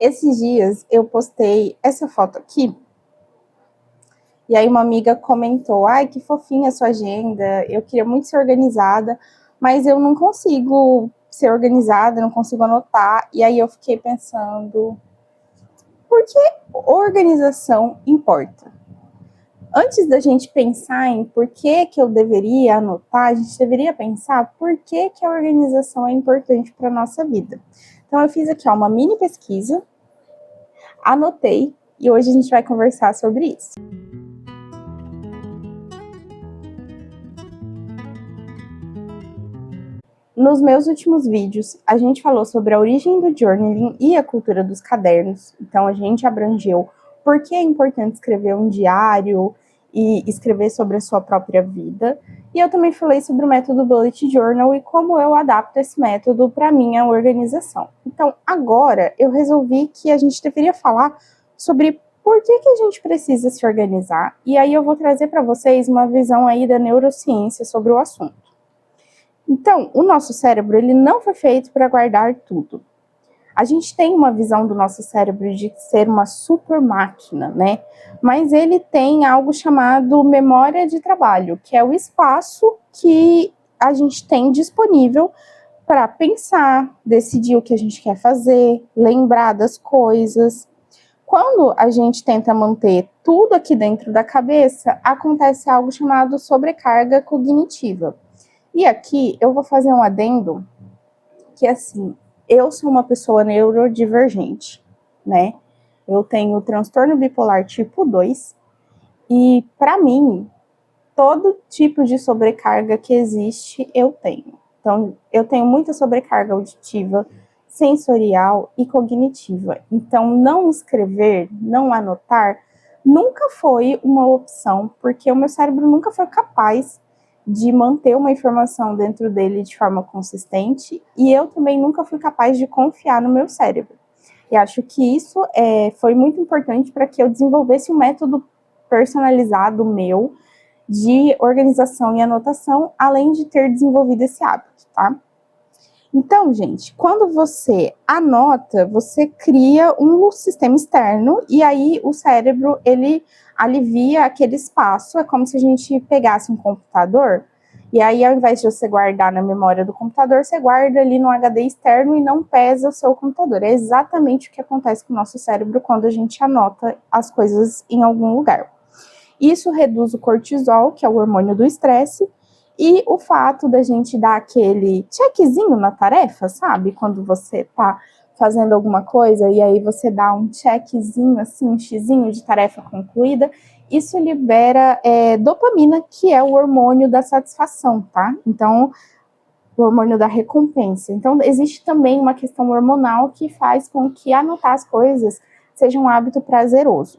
Esses dias eu postei essa foto aqui, e aí uma amiga comentou: ai, que fofinha a sua agenda, eu queria muito ser organizada, mas eu não consigo ser organizada, não consigo anotar. E aí eu fiquei pensando, por que organização importa? Antes da gente pensar em por que eu deveria anotar, a gente deveria pensar por que a organização é importante para a nossa vida. Então eu fiz aqui uma mini pesquisa, anotei, e hoje a gente vai conversar sobre isso. Nos meus últimos vídeos, a gente falou sobre a origem do journaling e a cultura dos cadernos. Então, a gente abrangeu por que é importante escrever um diário e escrever sobre a sua própria vida. E eu também falei sobre o método Bullet Journal e como eu adapto esse método para minha organização. Então, agora, eu resolvi que a gente deveria falar sobre por que a gente precisa se organizar. E aí eu vou trazer para vocês uma visão aí da neurociência sobre o assunto. Então, o nosso cérebro, ele não foi feito para guardar tudo. A gente tem uma visão do nosso cérebro de ser uma super máquina, né? Mas ele tem algo chamado memória de trabalho, que é o espaço que a gente tem disponível para pensar, decidir o que a gente quer fazer, lembrar das coisas. Quando a gente tenta manter tudo aqui dentro da cabeça, acontece algo chamado sobrecarga cognitiva. E aqui eu vou fazer um adendo que, assim, eu sou uma pessoa neurodivergente, né? Eu tenho transtorno bipolar tipo 2 e, para mim, todo tipo de sobrecarga que existe, eu tenho. Então, eu tenho muita sobrecarga auditiva, sensorial e cognitiva. Então, não escrever, não anotar, nunca foi uma opção, porque o meu cérebro nunca foi capaz de manter uma informação dentro dele de forma consistente, e eu também nunca fui capaz de confiar no meu cérebro. E acho que isso foi muito importante para que eu desenvolvesse um método personalizado meu de organização e anotação, além de ter desenvolvido esse hábito, tá? Então, gente, quando você anota, você cria um sistema externo e aí o cérebro, ele alivia aquele espaço. É como se a gente pegasse um computador e aí, ao invés de você guardar na memória do computador, você guarda ali no HD externo e não pesa o seu computador. É exatamente o que acontece com o nosso cérebro quando a gente anota as coisas em algum lugar. Isso reduz o cortisol, que é o hormônio do estresse, e o fato da gente dar aquele checkzinho na tarefa, sabe? Quando você tá fazendo alguma coisa e aí você dá um checkzinho, assim, um xizinho de tarefa concluída, isso libera dopamina, que é o hormônio da satisfação, tá? Então, o hormônio da recompensa. Então, existe também uma questão hormonal que faz com que anotar as coisas seja um hábito prazeroso.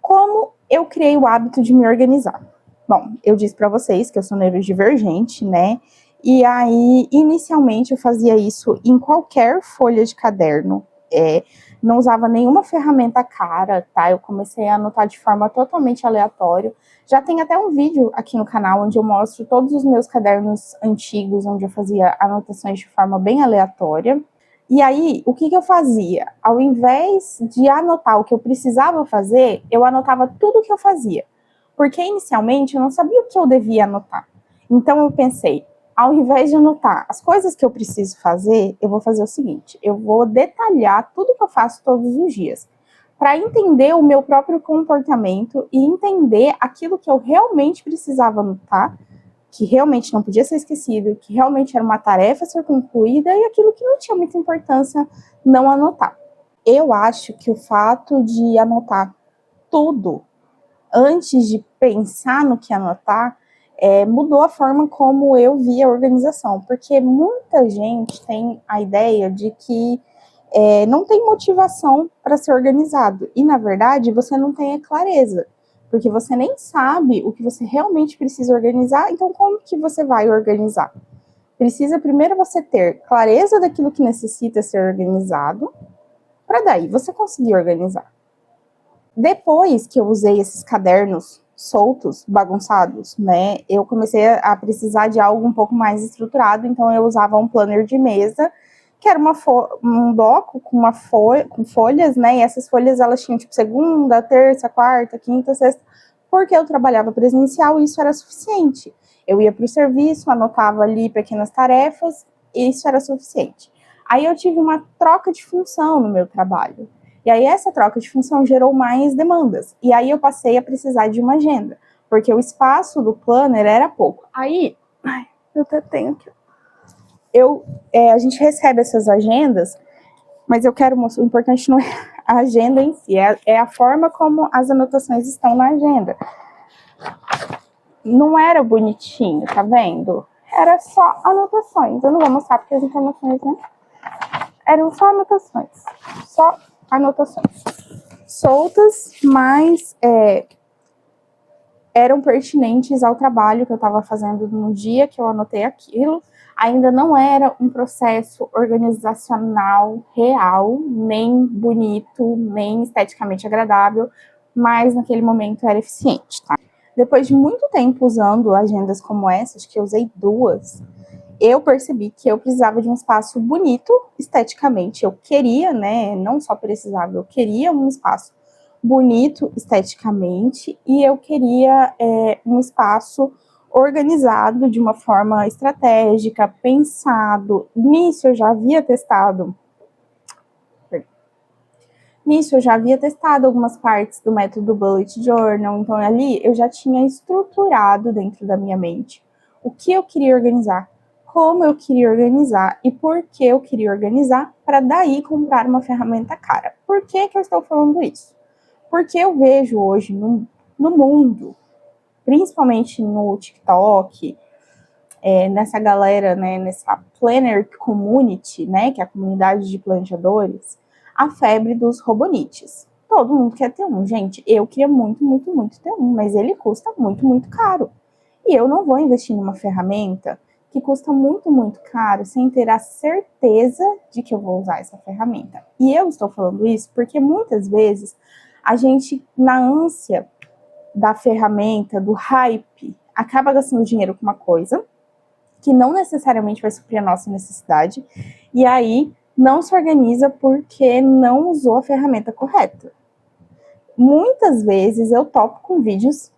Como eu criei o hábito de me organizar? Bom, eu disse para vocês que eu sou neurodivergente, né? E aí, inicialmente, eu fazia isso em qualquer folha de caderno. Não usava nenhuma ferramenta cara, tá? Eu comecei a anotar de forma totalmente aleatória. Já tem até um vídeo aqui no canal onde eu mostro todos os meus cadernos antigos, onde eu fazia anotações de forma bem aleatória. E aí, o que eu fazia? Ao invés de anotar o que eu precisava fazer, eu anotava tudo o que eu fazia. Porque inicialmente eu não sabia o que eu devia anotar. Então eu pensei, ao invés de anotar as coisas que eu preciso fazer, eu vou fazer o seguinte, eu vou detalhar tudo que eu faço todos os dias, para entender o meu próprio comportamento e entender aquilo que eu realmente precisava anotar, que realmente não podia ser esquecido, que realmente era uma tarefa a ser concluída e aquilo que não tinha muita importância não anotar. Eu acho que o fato de anotar tudo antes de pensar no que anotar, mudou a forma como eu via a organização, porque muita gente tem a ideia de que não tem motivação para ser organizado, e na verdade você não tem a clareza, porque você nem sabe o que você realmente precisa organizar, então como que você vai organizar? Precisa primeiro você ter clareza daquilo que necessita ser organizado, para daí você conseguir organizar. Depois que eu usei esses cadernos soltos, bagunçados, né, eu comecei a precisar de algo um pouco mais estruturado, então eu usava um planner de mesa, que era um bloco com com folhas, né? E essas folhas elas tinham tipo segunda, terça, quarta, quinta, sexta, porque eu trabalhava presencial e isso era suficiente. Eu ia para o serviço, anotava ali pequenas tarefas, e isso era suficiente. Aí eu tive uma troca de função no meu trabalho. E aí essa troca de função gerou mais demandas. E aí eu passei a precisar de uma agenda, porque o espaço do planner era pouco. Aí, eu até tenho aqui. A gente recebe essas agendas, mas eu quero mostrar, o importante não é a agenda em si, é a forma como as anotações estão na agenda. Não era bonitinho, tá vendo? Era só anotações. Eu não vou mostrar porque as informações, né? Eram só anotações. Só anotações. Soltas, mas eram pertinentes ao trabalho que eu estava fazendo no dia que eu anotei aquilo. Ainda não era um processo organizacional real, nem bonito, nem esteticamente agradável, mas naquele momento era eficiente, tá? Depois de muito tempo usando agendas como essas, que eu usei 2, eu percebi que eu precisava de um espaço bonito esteticamente. Eu queria, né, não só precisava, eu queria um espaço bonito esteticamente e eu queria um espaço organizado de uma forma estratégica, pensado. Nisso eu já havia testado algumas partes do método Bullet Journal, então ali eu já tinha estruturado dentro da minha mente o que eu queria organizar, como eu queria organizar e por que eu queria organizar, para daí comprar uma ferramenta cara. Por que eu estou falando isso? Porque eu vejo hoje no mundo, principalmente no TikTok, nessa galera, né, nessa Planner Community, né, que é a comunidade de planejadores, a febre dos robonites. Todo mundo quer ter um, gente. Eu queria muito, muito, muito ter um, mas ele custa muito, muito caro. E eu não vou investir numa ferramenta que custa muito, muito caro sem ter a certeza de que eu vou usar essa ferramenta. E eu estou falando isso porque muitas vezes a gente, na ânsia da ferramenta, do hype, acaba gastando dinheiro com uma coisa que não necessariamente vai suprir a nossa necessidade, e aí não se organiza porque não usou a ferramenta correta. Muitas vezes eu topo com vídeos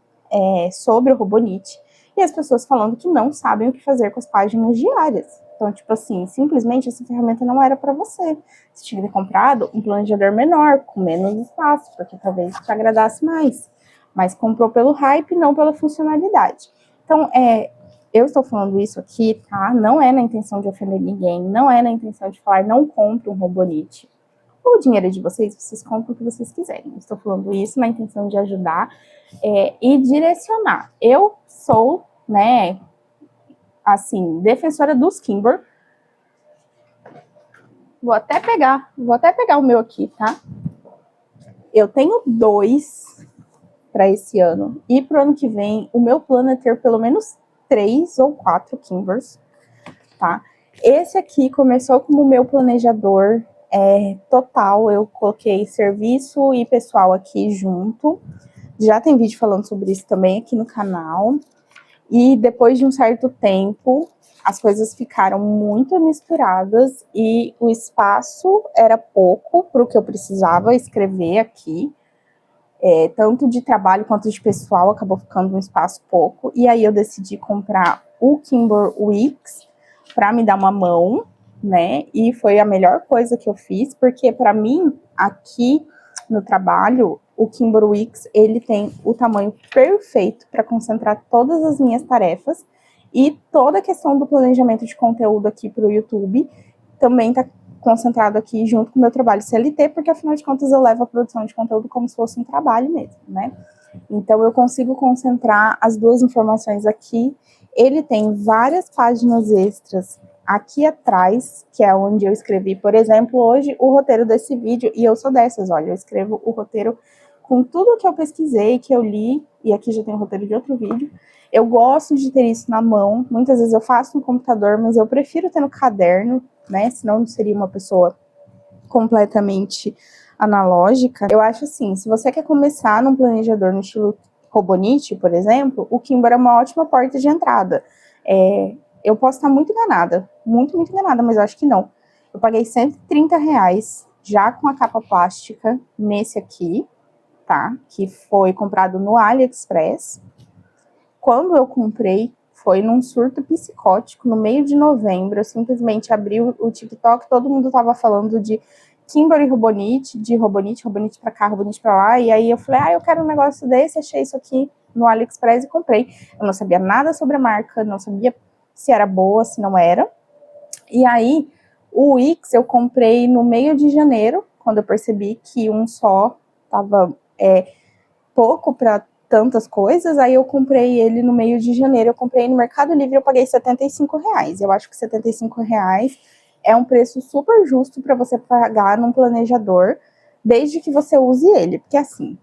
sobre o Robonite e as pessoas falando que não sabem o que fazer com as páginas diárias. Então, tipo assim, simplesmente essa ferramenta não era para você. Você tinha que ter comprado um planejador menor, com menos espaço, porque talvez te agradasse mais. Mas comprou pelo hype, não pela funcionalidade. Então, eu estou falando isso aqui, tá? Não é na intenção de ofender ninguém, não é na intenção de falar não compre um Robonite. O dinheiro é de vocês, vocês compram o que vocês quiserem. Estou falando isso na intenção de ajudar e direcionar. Eu sou, né, assim, defensora dos Kimber. Vou até pegar o meu aqui, tá? Eu tenho 2 para esse ano. E para o ano que vem, o meu plano é ter pelo menos 3 ou 4 Kimbers, tá? Esse aqui começou como meu planejador total. Eu coloquei serviço e pessoal aqui junto. Já tem vídeo falando sobre isso também aqui no canal. E depois de um certo tempo, as coisas ficaram muito misturadas e o espaço era pouco para o que eu precisava escrever aqui. Tanto de trabalho quanto de pessoal, acabou ficando um espaço pouco. E aí eu decidi comprar o Kimber Wix para me dar uma mão, né? E foi a melhor coisa que eu fiz, porque para mim, aqui no trabalho, o Kimber Wix, ele tem o tamanho perfeito para concentrar todas as minhas tarefas e toda a questão do planejamento de conteúdo aqui para o YouTube também está concentrado aqui junto com o meu trabalho CLT, porque afinal de contas eu levo a produção de conteúdo como se fosse um trabalho mesmo, né? Então eu consigo concentrar as 2 informações aqui. Ele tem várias páginas extras aqui atrás, que é onde eu escrevi, por exemplo, hoje o roteiro desse vídeo, e eu sou dessas, olha, eu escrevo o roteiro com tudo que eu pesquisei, que eu li, e aqui já tem o roteiro de outro vídeo. Eu gosto de ter isso na mão, muitas vezes eu faço no computador, mas eu prefiro ter no caderno, né? Senão não seria uma pessoa completamente analógica. Eu acho assim, se você quer começar num planejador no estilo Robonite, por exemplo, o Kimber é uma ótima porta de entrada. Eu posso estar muito enganada, muito, muito enganada, mas eu acho que não. Eu paguei R$ 130 já com a capa plástica nesse aqui, tá? Que foi comprado no AliExpress. Quando eu comprei, foi num surto psicótico, no meio de novembro. Eu simplesmente abri o TikTok, todo mundo tava falando de Kimberly Robonite, de Robonite pra cá, Robonite pra lá. E aí eu falei, eu quero um negócio desse, achei isso aqui no AliExpress e comprei. Eu não sabia nada sobre a marca, não sabia se era boa, se não era. E aí, o Wix eu comprei no meio de janeiro, quando eu percebi que um só tava pouco para tantas coisas. Aí eu comprei ele no meio de janeiro, eu comprei no Mercado Livre, eu paguei R$ 75. Eu acho que R$ 75 é um preço super justo para você pagar num planejador, desde que você use ele. Porque assim,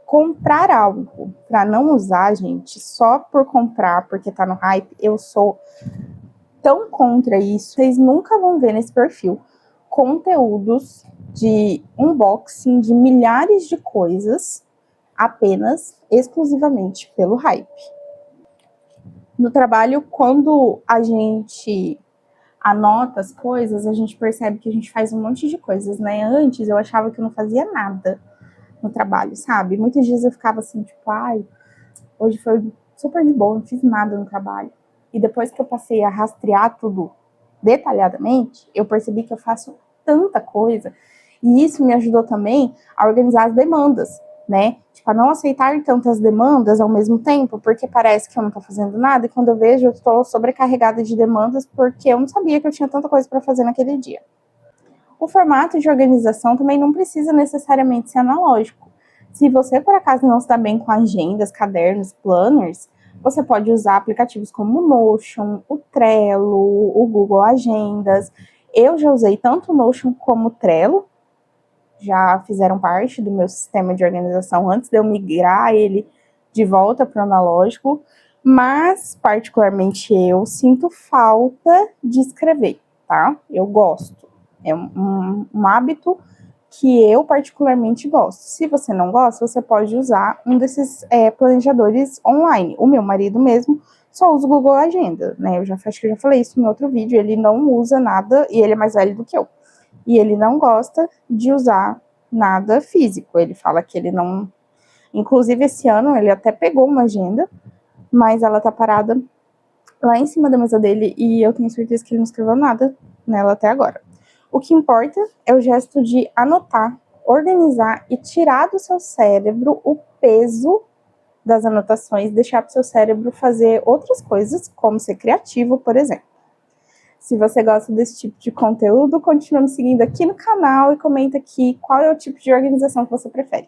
comprar algo para não usar, gente, só por comprar, porque tá no hype, eu sou tão contra isso. Vocês nunca vão ver nesse perfil conteúdos de unboxing de milhares de coisas apenas, exclusivamente pelo hype. No trabalho, quando a gente anota as coisas, a gente percebe que a gente faz um monte de coisas, né? Antes eu achava que eu não fazia nada no trabalho, sabe? Muitos dias eu ficava assim, tipo, hoje foi super de boa, não fiz nada no trabalho. E depois que eu passei a rastrear tudo detalhadamente, eu percebi que eu faço tanta coisa. E isso me ajudou também a organizar as demandas, né? Tipo, a não aceitar tantas demandas ao mesmo tempo, porque parece que eu não tô fazendo nada, e quando eu vejo, eu tô sobrecarregada de demandas, porque eu não sabia que eu tinha tanta coisa para fazer naquele dia. O formato de organização também não precisa necessariamente ser analógico. Se você, por acaso, não está bem com agendas, cadernos, planners, você pode usar aplicativos como o Notion, o Trello, o Google Agendas. Eu já usei tanto o Notion como o Trello, já fizeram parte do meu sistema de organização antes de eu migrar ele de volta para o analógico, mas, particularmente eu, sinto falta de escrever, tá? Eu gosto. É um hábito que eu particularmente gosto. Se você não gosta, você pode usar um desses planejadores online. O meu marido mesmo só usa o Google Agenda, né? Acho que eu já falei isso em outro vídeo. Ele não usa nada, e ele é mais velho do que eu. E ele não gosta de usar nada físico. Ele fala que ele não... Inclusive, esse ano, ele até pegou uma agenda, mas ela tá parada lá em cima da mesa dele, e eu tenho certeza que ele não escreveu nada nela até agora. O que importa é o gesto de anotar, organizar e tirar do seu cérebro o peso das anotações, deixar para o seu cérebro fazer outras coisas, como ser criativo, por exemplo. Se você gosta desse tipo de conteúdo, continua me seguindo aqui no canal e comenta aqui qual é o tipo de organização que você prefere.